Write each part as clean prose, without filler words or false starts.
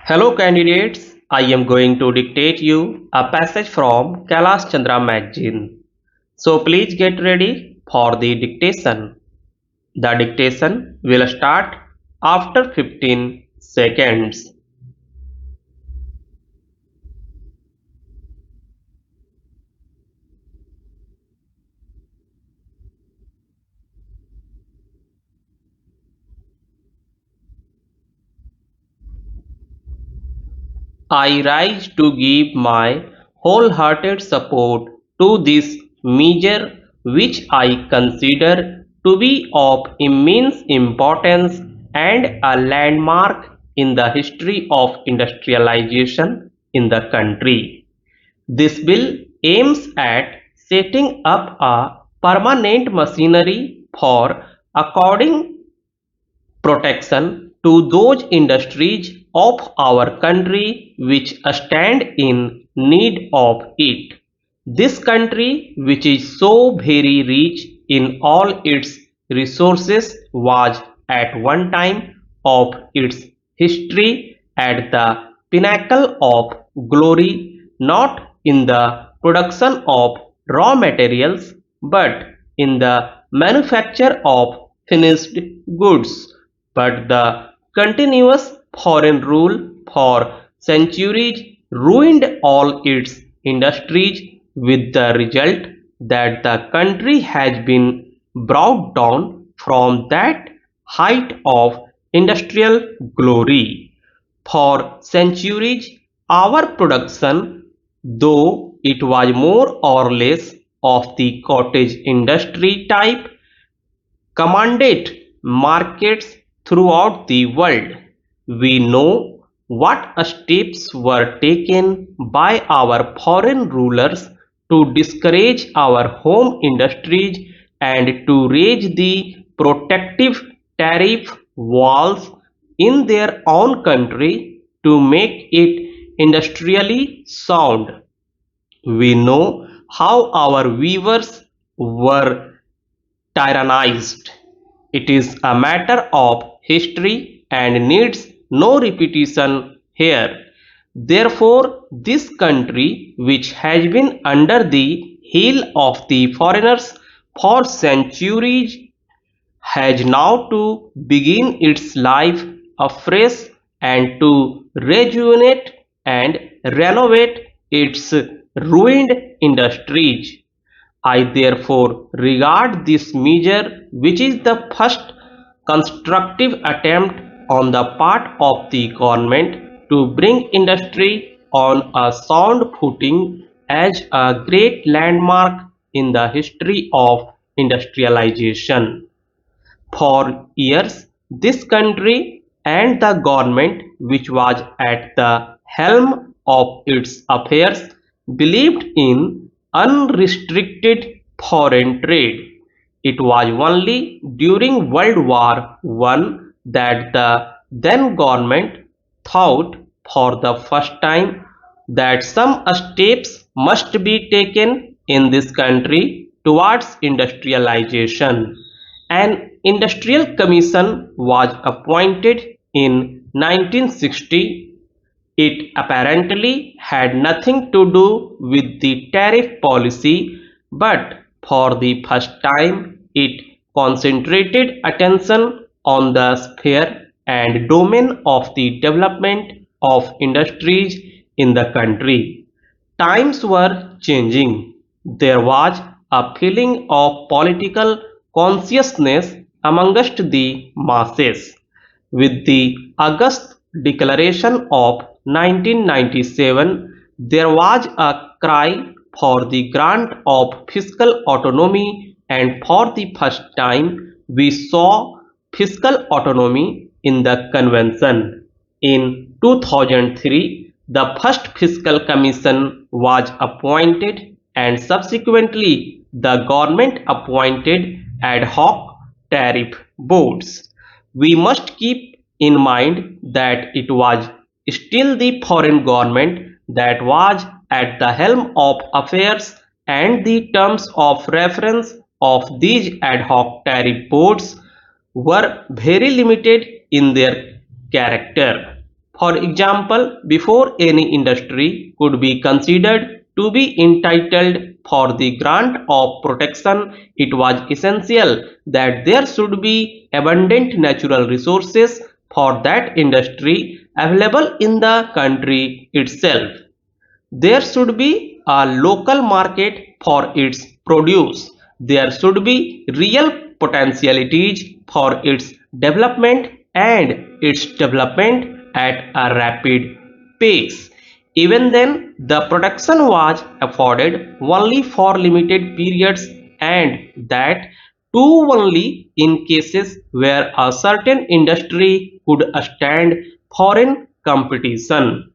Hello candidates, I am going to dictate you a passage from Kailash Chandra magazine. So please get ready for the dictation. The dictation will start after 15 seconds. I rise to give my wholehearted support to this measure which I consider to be of immense importance and a landmark in the history of industrialization in the country. This bill aims at setting up a permanent machinery for according protection to those industries of our country which stand in need of it. This country, which is so very rich in all its resources, was at one time of its history at the pinnacle of glory, not in the production of raw materials, but in the manufacture of finished goods. But the continuous foreign rule for centuries ruined all its industries, with the result that the country has been brought down from that height of industrial glory. For centuries, our production, though it was more or less of the cottage industry type, commanded markets throughout the world. We know what steps were taken by our foreign rulers to discourage our home industries and to raise the protective tariff walls in their own country to make it industrially sound. We know how our weavers were tyrannized. It is a matter of history and needs no repetition here. Therefore, this country, which has been under the heel of the foreigners for centuries, has now to begin its life afresh and to rejuvenate and renovate its ruined industries. I therefore regard this measure, which is the first constructive attempt on the part of the government to bring industry on a sound footing, as a great landmark in the history of industrialization. For years, this country and the government which was at the helm of its affairs believed in unrestricted foreign trade. It was only during World War One that the then government thought for the first time that some steps must be taken in this country towards industrialization. An industrial commission was appointed in 1960. It apparently had nothing to do with the tariff policy, but for the first time it concentrated attention on the sphere and domain of the development of industries in the country. Times were changing. There was a feeling of political consciousness amongst the masses. With the August Declaration of 1997, there was a cry for the grant of fiscal autonomy, and for the first time we saw fiscal autonomy in the convention. In 2003, the first fiscal commission was appointed, and subsequently the government appointed ad hoc tariff boards. We must keep in mind that it was still the foreign government that was at the helm of affairs, and the terms of reference of these ad hoc tariff boards were very limited in their character. For example, before any industry could be considered to be entitled for the grant of protection, it was essential that there should be abundant natural resources for that industry available in the country itself. There should be a local market for its produce. There should be real potentialities for its development and its development at a rapid pace. Even then, the production was afforded only for limited periods, and that too only in cases where a certain industry could stand foreign competition.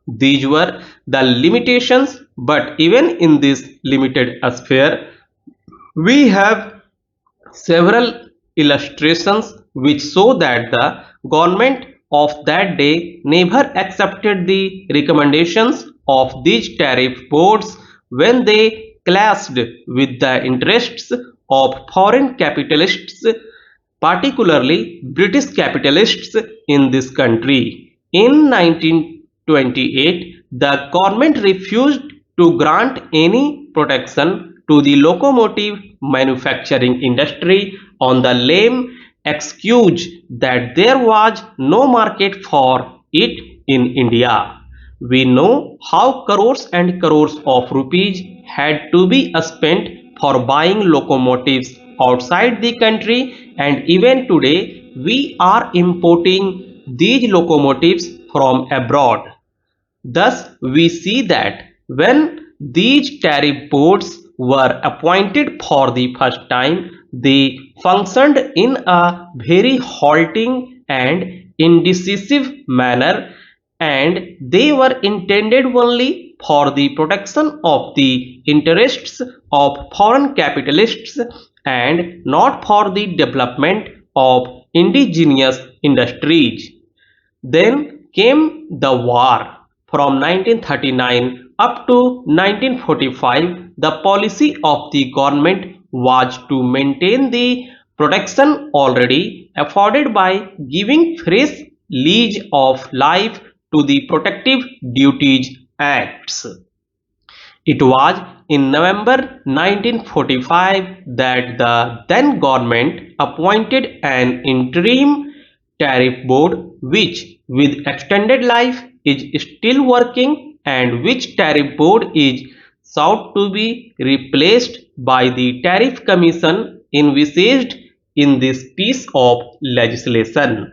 These were the limitations, but even in this limited sphere, we have several illustrations which show that the government of that day never accepted the recommendations of these tariff boards when they clashed with the interests of foreign capitalists, particularly British capitalists in this country. In 1928, the government refused to grant any protection to the locomotive manufacturing industry on the lame excuse that there was no market for it in India. We know how crores and crores of rupees had to be spent for buying locomotives outside the country, and even today we are importing these locomotives from abroad. Thus, we see that when these tariff boards were appointed for the first time, they functioned in a very halting and indecisive manner, and they were intended only for the protection of the interests of foreign capitalists and not for the development of indigenous industries. Then came the war. From 1939 up to 1945, the policy of the government was to maintain the protection already afforded by giving fresh lease of life to the Protective Duties Acts. It was in November 1945 that the then government appointed an interim tariff board which, with extended life, is still working, and which tariff board is sought to be replaced by the Tariff Commission envisaged in this piece of legislation.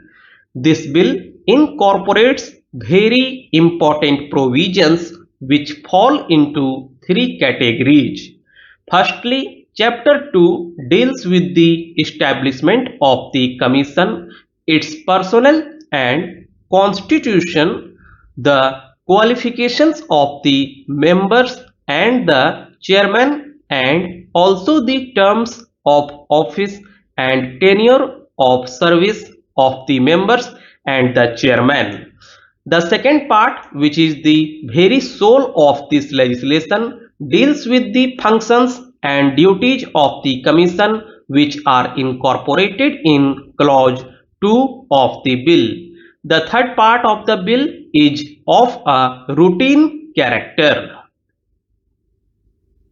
This bill incorporates very important provisions which fall into three categories. Firstly, Chapter 2 deals with the establishment of the Commission, its personnel and constitution, the qualifications of the members and the chairman, and also the terms of office and tenure of service of the members and the chairman. The second part, which is the very soul of this legislation, deals with the functions and duties of the Commission which are incorporated in Clause 2 of the bill. The third part of the bill is of a routine character.